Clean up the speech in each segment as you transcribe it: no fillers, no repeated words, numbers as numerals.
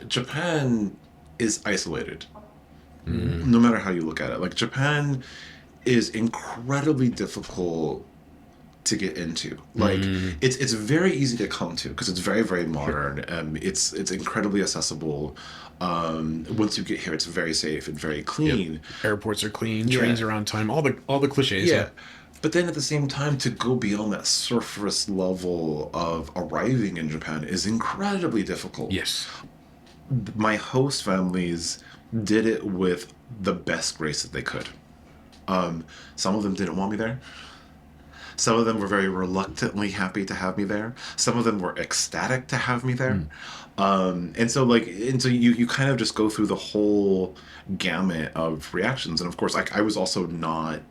Japan is isolated, no matter how you look at it. Like, Japan is incredibly difficult to get into. Like, it's very easy to come to because it's very, very modern. It's incredibly accessible. Once you get here, it's very safe and very clean. Yep. Airports are clean, trains are on time, all the cliches. Yeah. But then at the same time, to go beyond that surface level of arriving in Japan is incredibly difficult. Yes. My host families did it with the best grace that they could. Some of them didn't want me there. Some of them were very reluctantly happy to have me there. Some of them were ecstatic to have me there. And so you kind of just go through the whole gamut of reactions. And of course, I was also not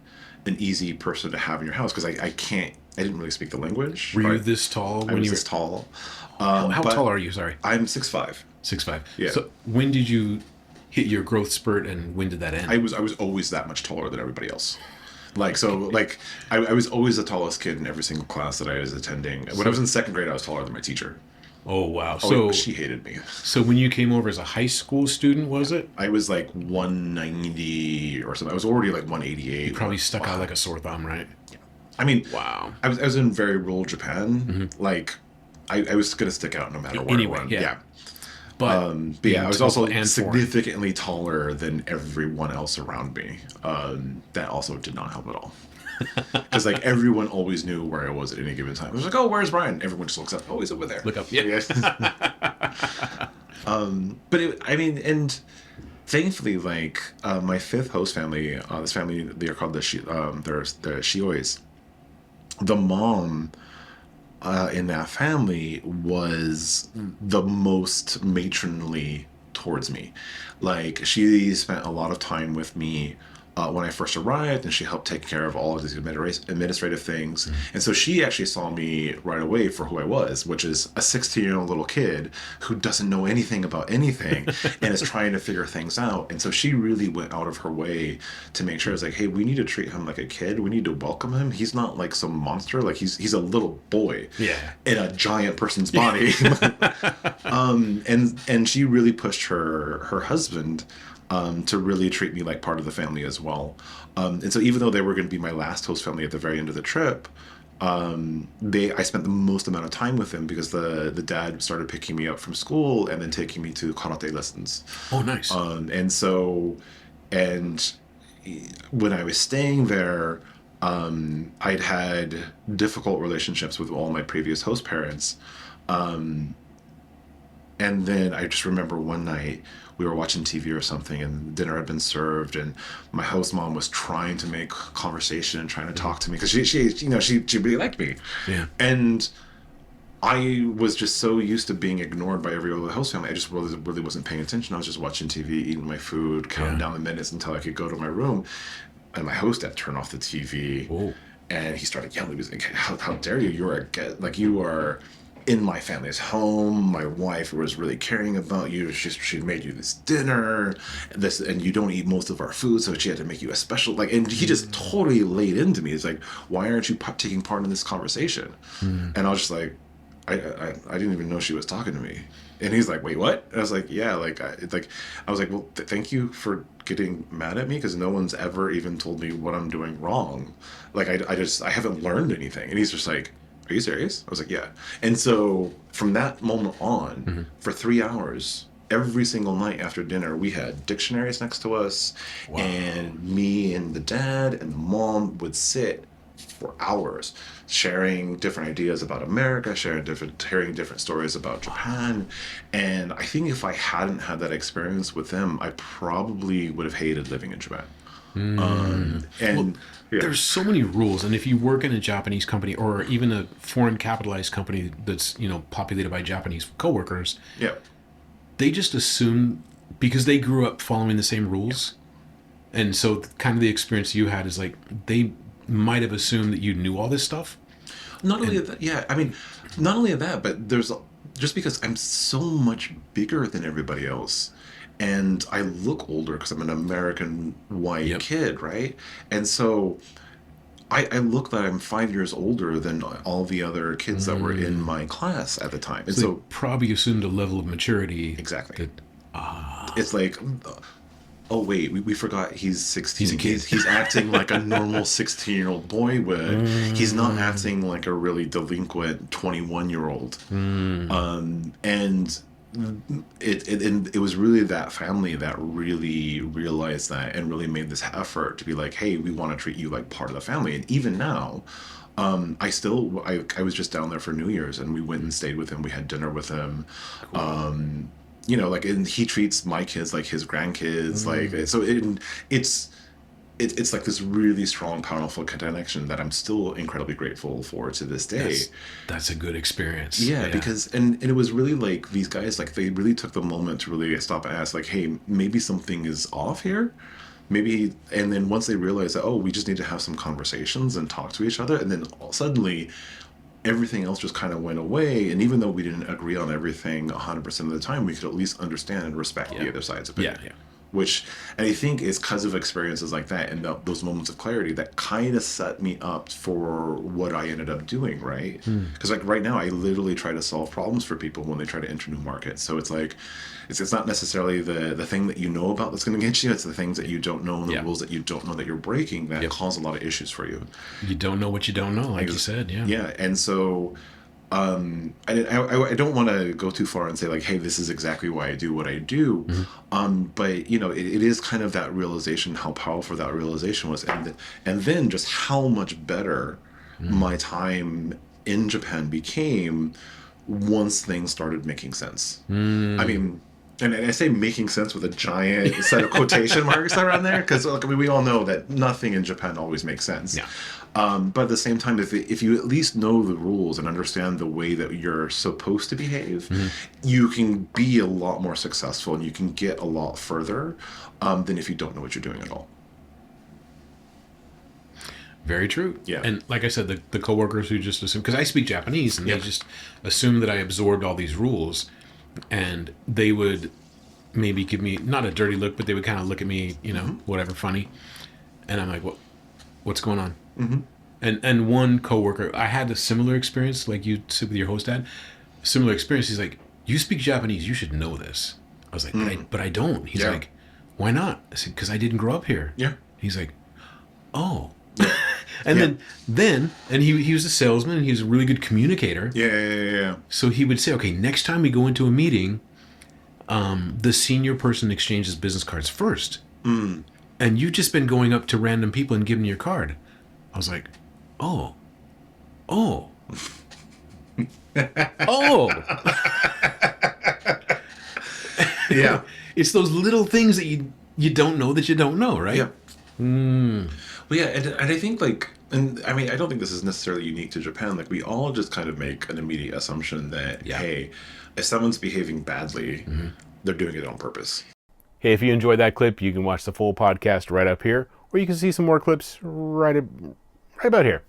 an easy person to have in your house because I didn't really speak the language. Were you this tall when I was you were this tall. how tall are you? Sorry. I'm 6'5". 6'5". Yeah. So when did you hit your growth spurt and when did that end? I was always that much taller than everybody else. I was always the tallest kid in every single class that I was attending. When I was in second grade, I was taller than my teacher. Oh, wow. So she hated me. So when you came over as a high school student, was it? I was like 190 or something. I was already like 188. You probably stuck out like a sore thumb, right? Yeah. I mean, wow. I was in very rural Japan. Like, I was going to stick out no matter where I went. Yeah. But yeah, I was also significantly taller than everyone else around me. That also did not help at all. Because like everyone always knew where I was at any given time. I was like, "Oh, where's Bryan?" Everyone just looks up. Oh, he's over there. Look up. Yeah. And thankfully, like my fifth host family, this family, they are called the Shiois. The mom in that family was the most matronly towards me. Like, she spent a lot of time with me when I first arrived, and she helped take care of all of these administrative things. And so she actually saw me right away for who I was, which is a 16-year-old little kid who doesn't know anything about anything and is trying to figure things out. And so she really went out of her way to make sure, it's like, hey, we need to treat him like a kid. We need to welcome him. He's not like some monster. Like, he's a little boy in a giant person's body. And she really pushed her husband to really treat me like part of the family as well. And so even though they were going to be my last host family at the very end of the trip, I spent the most amount of time with them because the dad started picking me up from school and then taking me to karate lessons. Oh, nice. And when I was staying there, I'd had difficult relationships with all my previous host parents. And then I just remember one night we were watching TV or something and dinner had been served and my host mom was trying to make conversation and trying to talk to me because she really liked me. Yeah. And I was just so used to being ignored by every other host family. I just really wasn't paying attention. I was just watching TV, eating my food, counting down the minutes until I could go to my room. And my host had turned off the TV. Oh. And he started yelling. He was like, how dare you? You are in my family's home. My wife was really caring about you. She made you this dinner, and you don't eat most of our food, so she had to make you a special. And he just totally laid into me. It's like, why aren't you taking part in this conversation? And I was just like, I didn't even know she was talking to me. And he's like, wait, what? And I was like, yeah, I was like, well, thank you for getting mad at me because no one's ever even told me what I'm doing wrong. Like, I haven't learned anything. And he's just like, are you serious? I was like, yeah. And so from that moment on, for 3 hours, every single night after dinner, we had dictionaries next to us. Wow. And me and the dad and the mom would sit for hours sharing different ideas about America, hearing different stories about Japan. And I think if I hadn't had that experience with them, I probably would have hated living in Japan. There's so many rules, and if you work in a Japanese company or even a foreign capitalized company that's populated by Japanese coworkers, they just assume because they grew up following the same rules, and so kind of the experience you had is like they might have assumed that you knew all this stuff. Not only that, but there's just because I'm so much bigger than everybody else. And I look older because I'm an American white kid, right? And so I look that I'm 5 years older than all the other kids that were in my class at the time. And So, so they probably assumed a level of maturity. exactly. That, It's like, oh wait, we forgot he's 16. He's a kid. He's acting like a normal 16-year-old boy would. He's not acting like a really delinquent 21-year-old. And it was really that family that really realized that and really made this effort to be like, hey, we want to treat you like part of the family. And even now, I was just down there for New Year's, and we went and stayed with him. We had dinner with him. You know, like, and he treats my kids like his grandkids, like, so it's like this really strong, powerful connection that I'm still incredibly grateful for to this day. That's a good experience. Yeah, because and it was really like these guys, like, they really took the moment to really stop and ask, like, hey, maybe something is off here. Maybe, and then once they realized that, oh, we just need to have some conversations and talk to each other, and then suddenly everything else just kind of went away. And even though we didn't agree on everything 100% of the time, we could at least understand and respect the other side's opinion. Which, and I think it's because of experiences like that and those moments of clarity that kind of set me up for what I ended up doing, right? Because like right now, I literally try to solve problems for people when they try to enter new markets. So it's like, it's not necessarily the thing that you know about that's going to get you. It's the things that you don't know and the rules that you don't know that you're breaking that cause a lot of issues for you. You don't know what you don't know, like you said. Yeah, and so I don't want to go too far and say like, hey, this is exactly why I do what I do. But you know, it is kind of that realization, how powerful that realization was, and then just how much better my time in Japan became once things started making sense. I mean, and I say making sense with a giant set of quotation marks around there, because I mean, we all know that nothing in Japan always makes sense. But at the same time, if you at least know the rules and understand the way that you're supposed to behave, you can be a lot more successful and you can get a lot further than if you don't know what you're doing at all. Very true. Yeah. And like I said, the coworkers who just assume, because I speak Japanese, and they just assume that I absorbed all these rules, and they would maybe give me not a dirty look, but they would kind of look at me, you know, whatever, funny, and I'm like, what's going on? And one coworker, I had a similar experience, like you said with your host dad. Similar experience. He's like, "You speak Japanese. You should know this." I was like, "But I don't." He's like, "Why not?" I said, "Because I didn't grow up here." He's like, "Oh." And then he was a salesman, and he was a really good communicator. So he would say, okay, next time we go into a meeting, the senior person exchanges business cards first. And you've just been going up to random people and giving your card. I was like, oh. Yeah. It's those little things that you don't know that you don't know, right? Well, yeah, and I think like, and I mean, I don't think this is necessarily unique to Japan. Like, we all just kind of make an immediate assumption that, hey, if someone's behaving badly, they're doing it on purpose. Hey, if you enjoyed that clip, you can watch the full podcast right up here, or you can see some more clips right about here.